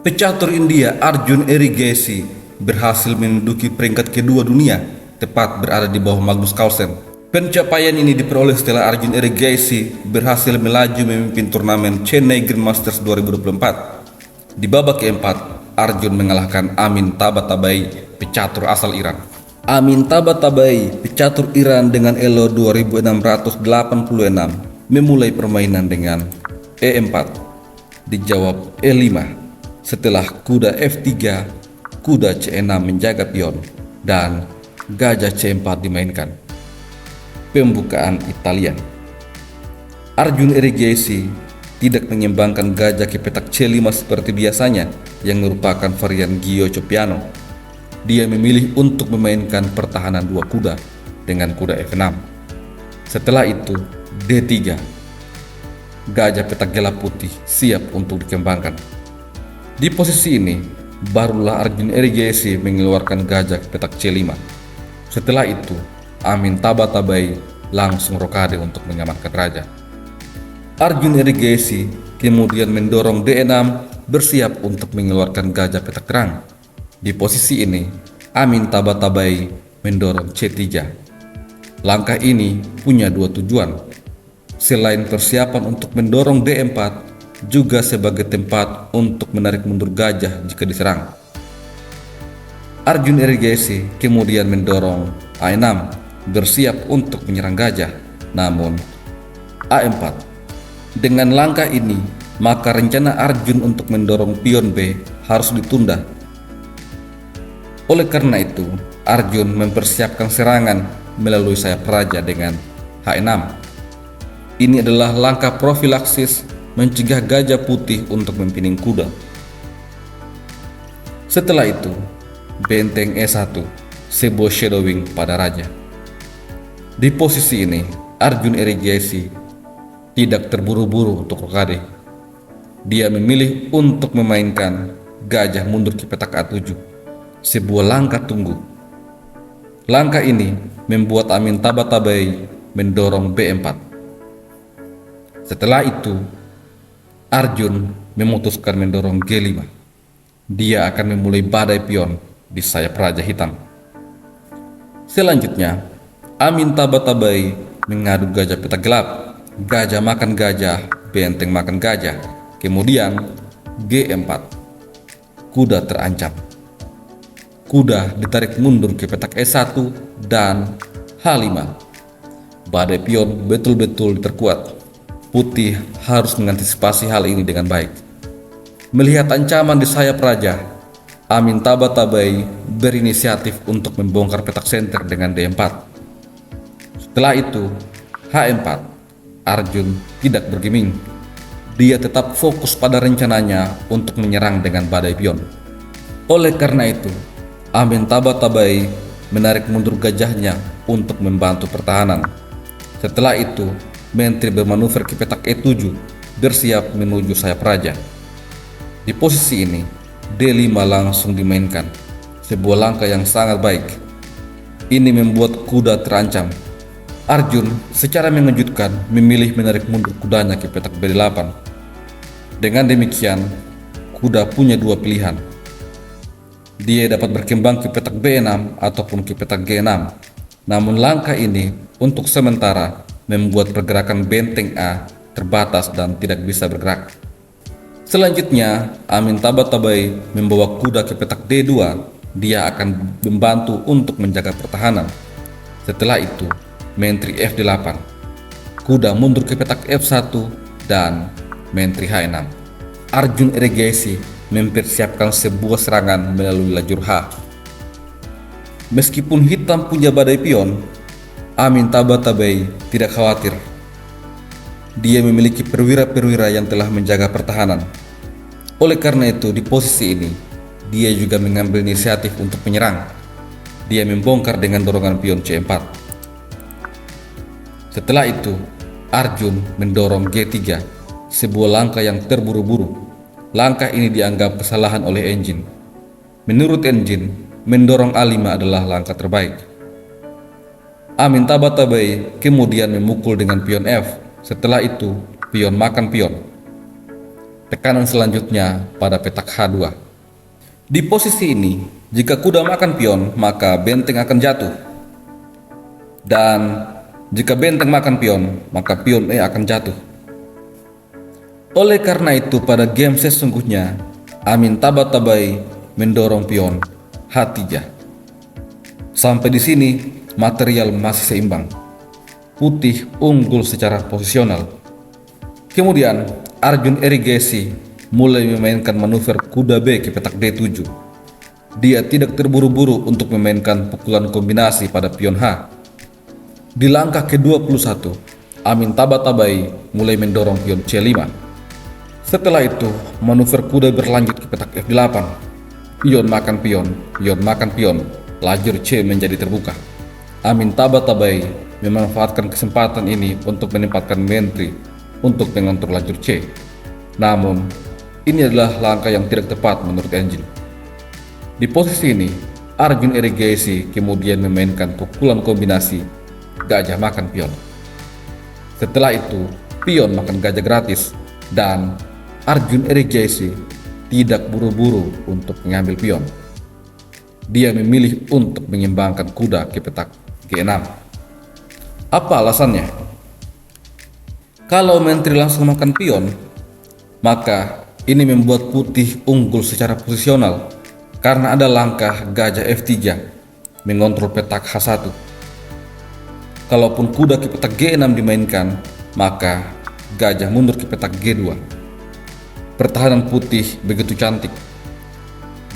Pecatur India Arjun Erigesi berhasil menduduki peringkat kedua dunia, tepat berada di bawah Magnus Carlsen. Pencapaian ini diperoleh setelah Arjun Erigesi berhasil melaju memimpin turnamen Chennai Grandmasters 2024. Di babak keempat, Arjun mengalahkan Amin Tabatabai, pecatur asal Iran. Amin Tabatabai, pecatur Iran dengan elo 2686, memulai permainan dengan E4, dijawab E5. Setelah kuda F3, kuda C6 menjaga pion, dan gajah C4 dimainkan. Pembukaan Italian. Arjun Erigesi tidak mengembangkan gajah ke petak C5 seperti biasanya yang merupakan varian Gioaccio Piano. Dia memilih untuk memainkan pertahanan dua kuda dengan kuda F6. Setelah itu D3. Gajah petak gelap putih siap untuk dikembangkan. Di posisi ini, barulah Arjun Erigesi mengeluarkan gajah ke petak C5. Setelah itu, Amin Tabatabai langsung rokade untuk mengamankan raja. Arjun Erigesi kemudian mendorong D6 bersiap untuk mengeluarkan gajah petak terang. Di posisi ini, Amin Tabatabai mendorong C3. Langkah ini punya dua tujuan. Selain persiapan untuk mendorong D4, juga sebagai tempat untuk menarik mundur gajah jika diserang. Arjun Erigesi kemudian mendorong A6 bersiap untuk menyerang gajah, namun A4. Dengan langkah ini, maka rencana Arjun untuk mendorong pion B harus ditunda. Oleh karena itu, Arjun mempersiapkan serangan melalui sayap raja dengan H6. Ini adalah langkah profilaksis mencegah gajah putih untuk mempining kuda. Setelah itu, benteng E1, sebuah shadowing pada raja. Di posisi ini, Arjun Erigesi tidak terburu-buru untuk rokade. Dia memilih untuk memainkan gajah mundur ke petak A7, sebuah langkah tunggu. Langkah ini membuat Amin Tabatabai mendorong B4. Setelah itu, Arjun memutuskan mendorong G5. Dia akan memulai badai pion di sayap raja hitam. Selanjutnya, Amin Tabatabai mengadu gajah petak gelap, gajah makan gajah, benteng makan gajah. Kemudian G4. Kuda terancam. Kuda ditarik mundur ke petak E1 dan H5. Badai pion betul-betul terkuat. Putih harus mengantisipasi hal ini dengan baik. Melihat ancaman di sayap raja, Amin Tabatabai berinisiatif untuk membongkar petak senter dengan D4. Setelah itu, H4. Arjun tidak bergeming. Dia tetap fokus pada rencananya untuk menyerang dengan badai pion. Oleh karena itu, Amin Tabatabai menarik mundur gajahnya untuk membantu pertahanan. Setelah itu, Menteri bermanuver ke petak E7 bersiap menuju sayap raja. Di posisi ini, D5 langsung dimainkan, sebuah langkah yang sangat baik. Ini membuat kuda terancam. Arjun secara mengejutkan memilih menarik mundur kudanya ke petak B8. Dengan demikian, kuda punya dua pilihan. Dia dapat berkembang ke petak B6 ataupun ke petak G6. Namun langkah ini untuk sementara membuat pergerakan benteng A terbatas dan tidak bisa bergerak. Selanjutnya, Amin Tabatabai membawa kuda ke petak D2. Dia akan membantu untuk menjaga pertahanan. Setelah itu, Menteri F8. Kuda mundur ke petak F1 dan Menteri H6. Arjun Erigesi mempersiapkan sebuah serangan melalui lajur H. Meskipun hitam punya badai pion, Amin Tabatabai tidak khawatir. Dia memiliki perwira-perwira yang telah menjaga pertahanan. Oleh karena itu, di posisi ini, dia juga mengambil inisiatif untuk menyerang. Dia membongkar dengan dorongan pion C4. Setelah itu, Arjun mendorong G3, sebuah langkah yang terburu-buru. Langkah ini dianggap kesalahan oleh engine. Menurut engine, mendorong A5 adalah langkah terbaik. Amin Tabatabai kemudian memukul dengan pion F. Setelah itu, pion makan pion. Tekanan selanjutnya pada petak H2. Di posisi ini, jika kuda makan pion, maka benteng akan jatuh. Dan jika benteng makan pion, maka pion E akan jatuh. Oleh karena itu, pada game sesungguhnya, Amin Tabatabai mendorong pion H3. Sampai di sini, material masih seimbang. Putih unggul secara posisional. Kemudian, Arjun Erigesi mulai memainkan manuver kuda B ke petak D7. Dia tidak terburu-buru untuk memainkan pukulan kombinasi pada pion H. Di langkah ke-21, Amin Tabatabai mulai mendorong pion C5. Setelah itu, manuver kuda berlanjut ke petak F8. Pion makan pion, pion makan pion, lajur C menjadi terbuka. Amin Tabatabai memanfaatkan kesempatan ini untuk menempatkan menteri untuk mengontrol lajur C. Namun, ini adalah langkah yang tidak tepat menurut engine. Di posisi ini, Arjun Erigesi kemudian memainkan pukulan kombinasi gajah makan pion. Setelah itu, pion makan gajah gratis dan Arjun Erigesi tidak buru-buru untuk mengambil pion. Dia memilih untuk mengimbangkan kuda ke petak G6. Apa alasannya? Kalau menteri langsung makan pion, maka ini membuat putih unggul secara posisional karena ada langkah gajah F3 mengontrol petak H1. Kalaupun kuda ke petak G6 dimainkan, maka gajah mundur ke petak G2. Pertahanan putih begitu cantik,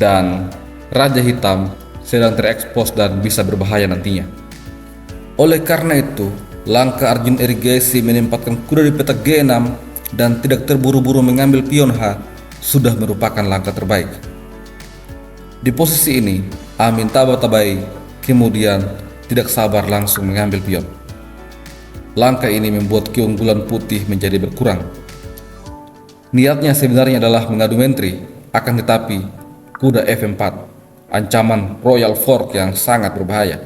dan Raja Hitam sedang terekspos dan bisa berbahaya nantinya. Oleh karena itu, langkah Arjun Erigesi menempatkan kuda di petak G6 dan tidak terburu-buru mengambil pion H sudah merupakan langkah terbaik. Di posisi ini, Amin Tabatabai kemudian tidak sabar langsung mengambil pion. Langkah ini membuat keunggulan putih menjadi berkurang. Niatnya sebenarnya adalah mengadu menteri, akan tetapi kuda F4, ancaman Royal Fork yang sangat berbahaya.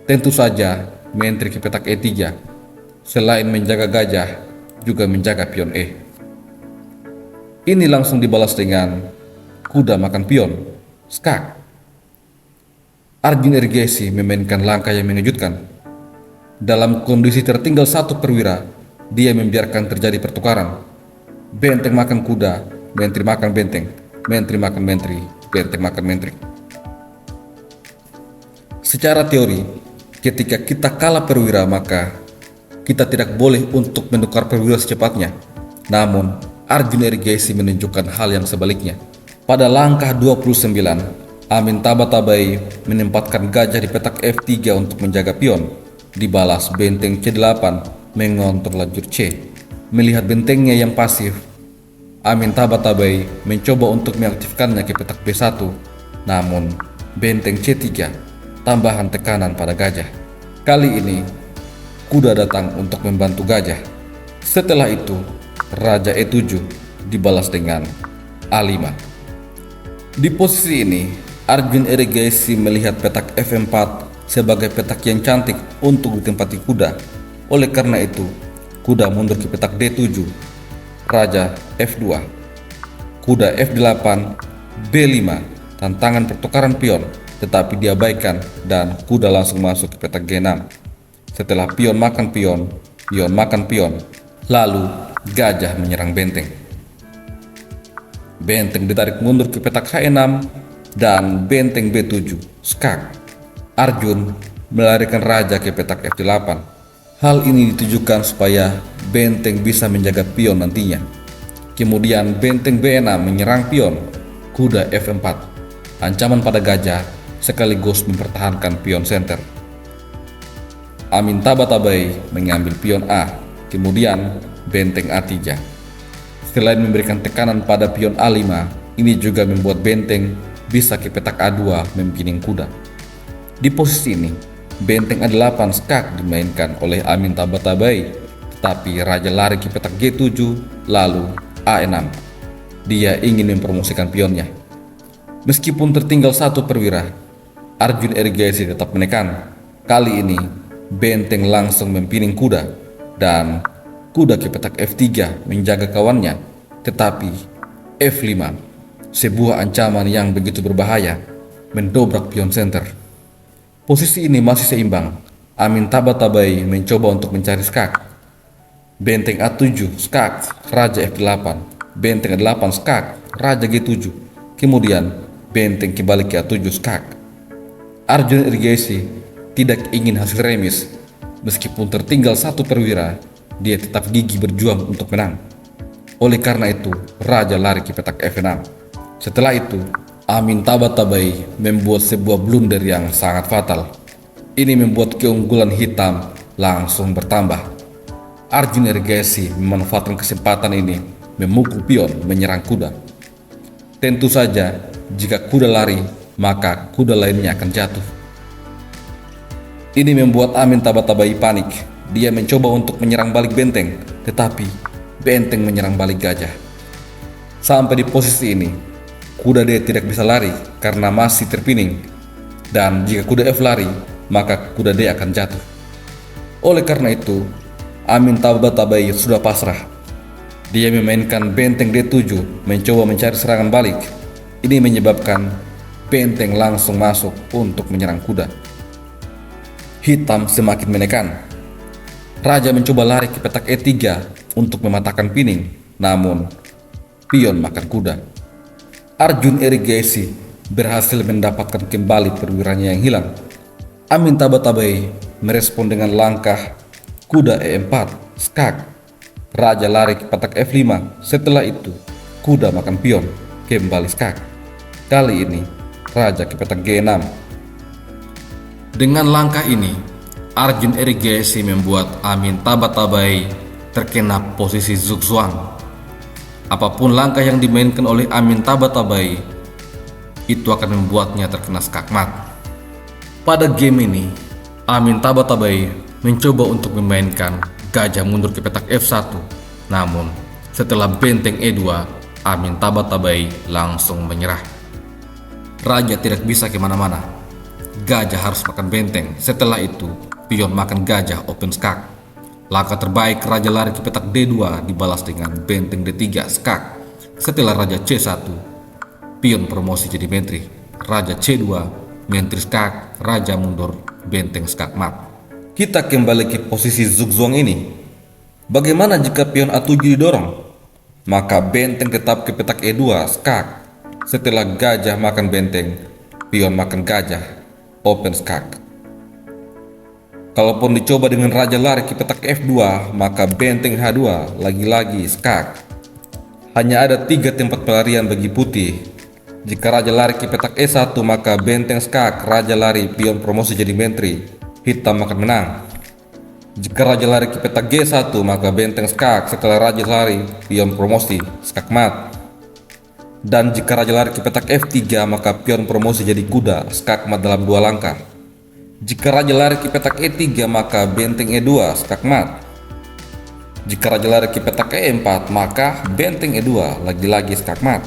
Tentu saja menteri ke petak E3, selain menjaga gajah, juga menjaga pion E. Ini langsung dibalas dengan kuda makan pion, skak. Arjun Erigesi memainkan langkah yang mengejutkan. Dalam kondisi tertinggal satu perwira, dia membiarkan terjadi pertukaran. Benteng makan kuda, menteri makan benteng, menteri makan menteri, benteng makan menteri. Secara teori, ketika kita kalah perwira, maka kita tidak boleh untuk menukar perwira secepatnya. Namun, Arjun Erigesi menunjukkan hal yang sebaliknya. Pada langkah 29, Amin Tabatabai menempatkan gajah di petak F3 untuk menjaga pion. Dibalas benteng C8 mengontrol lajur C. Melihat bentengnya yang pasif, Amin Tabatabai mencoba untuk mengaktifkannya ke petak B1. Namun, benteng C3 tambahan tekanan pada gajah. Kali ini, kuda datang untuk membantu gajah. Setelah itu, Raja E7 dibalas dengan A5. Di posisi ini, Arjun Erigesi melihat petak F4 sebagai petak yang cantik untuk ditempati kuda. Oleh karena itu, kuda mundur ke petak D7, Raja F2, kuda F8, B5, tantangan pertukaran pion, tetapi diabaikan dan kuda langsung masuk ke petak G6. Setelah pion makan pion, pion makan pion, lalu gajah menyerang benteng. Benteng ditarik mundur ke petak H6 dan benteng B7, skak. Arjun melarikan raja ke petak F8. Hal ini ditujukan supaya benteng bisa menjaga pion nantinya. Kemudian benteng B6 menyerang pion, kuda F4. Ancaman pada gajah sekaligus mempertahankan pion center. Amin Tabatabai mengambil pion A, kemudian benteng A3. Selain memberikan tekanan pada pion A5, ini juga membuat benteng bisa ke petak A2 mempining kuda. Di posisi ini, benteng A8 skak dimainkan oleh Amin Tabatabai, tetapi raja lari ke petak G7 lalu A6. Dia ingin mempromosikan pionnya. Meskipun tertinggal satu perwira, Arjun Erigesi tetap menekan. Kali ini, benteng langsung mempining kuda dan kuda ke petak F3 menjaga kawannya, Tetapi F5, sebuah ancaman yang begitu berbahaya, mendobrak pion center. Posisi ini masih seimbang. Amitabha-Tabai mencoba untuk mencari skak. Benteng A7 skak, raja F8. Benteng A8 skak, raja G7. Kemudian benteng kembali ke A7 skak. Arjun Irigasi tidak ingin hasil remis. Meskipun tertinggal satu perwira, dia tetap gigih berjuang untuk menang. Oleh karena itu, raja lari ke petak F6. Setelah itu, Amitabha-Tabai membuat sebuah blunder yang sangat fatal. Ini membuat keunggulan hitam langsung bertambah. Arjun Irigasi memanfaatkan kesempatan ini memukul pion menyerang kuda. Tentu saja, jika kuda lari, maka kuda lainnya akan jatuh. Ini membuat Amitabha-Tabai panik. Dia mencoba untuk menyerang balik benteng, tetapi benteng menyerang balik gajah. Sampai di posisi ini, kuda D tidak bisa lari karena masih terpining. Dan jika kuda F lari, maka kuda D akan jatuh. Oleh karena itu, Amitabha-Tabai sudah pasrah. Dia memainkan benteng D7, mencoba mencari serangan balik. Ini menyebabkan benteng langsung masuk untuk menyerang kuda. Hitam semakin menekan. Raja mencoba lari ke petak E3 untuk mematahkan pining, namun pion makan kuda. Arjun Irigasi berhasil mendapatkan kembali perwiranya yang hilang. Amitabha-Tabai merespon dengan langkah kuda E4 skak. Raja lari ke petak F5. Setelah itu, kuda makan pion kembali skak. Kali ini, raja ke petak G6. Dengan langkah ini, Arjun Irigasi membuat Amitabha-Tabai terkena posisi zugzwang. Apapun langkah yang dimainkan oleh Amitabha-Tabai, itu akan membuatnya terkena skakmat. Pada game ini, Amitabha-Tabai mencoba untuk memainkan gajah mundur ke petak F1. Namun, setelah benteng E2, Amitabha-Tabai langsung menyerah. Raja tidak bisa kemana-mana. Gajah harus makan benteng. Setelah itu, pion makan gajah open skak. Langkah terbaik raja lari ke petak D2 dibalas dengan benteng D3 skak. Setelah raja C1, pion promosi jadi menteri. Raja C2, menteri skak, raja mundur, benteng skak mat. Kita kembali ke posisi zugzwang ini. Bagaimana jika pion A7 didorong? Maka benteng tetap ke petak E2 skak. Setelah gajah makan benteng, pion makan gajah, open skak. Kalaupun dicoba dengan raja lari ke petak F2, maka benteng H2 lagi-lagi skak. Hanya ada 3 tempat pelarian bagi putih. Jika raja lari ke petak E1, maka benteng skak, raja lari, pion promosi jadi menteri, hitam akan menang. Jika raja lari ke petak G1, maka benteng skak, setelah raja lari, pion promosi, skak mat. Dan jika raja lari ke petak F3, maka pion promosi jadi kuda, skak mat dalam 2 langkah. Jika raja lari ke petak E3, maka benteng E2, skak mat. Jika raja lari ke petak E4, maka benteng E2, lagi-lagi skak mat.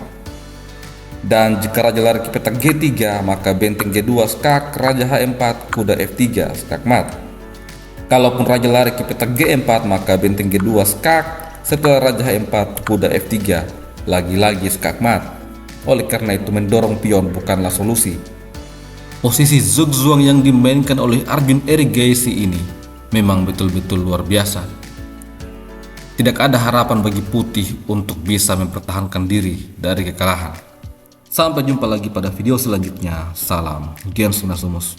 Dan jika raja lari ke petak G3, maka benteng G2 skak, raja H4, kuda F3, skak mat. Kalaupun raja lari ke petak G4, maka benteng G2 skak, setelah raja H4, kuda F3, lagi-lagi skak mat. Oleh karena itu, mendorong pion bukanlah solusi. Posisi zugzwang yang dimainkan oleh Arjun Irigasi ini memang betul-betul luar biasa. Tidak ada harapan bagi putih untuk bisa mempertahankan diri dari kekalahan. Sampai jumpa lagi pada video selanjutnya. Salam Gens Nasumus.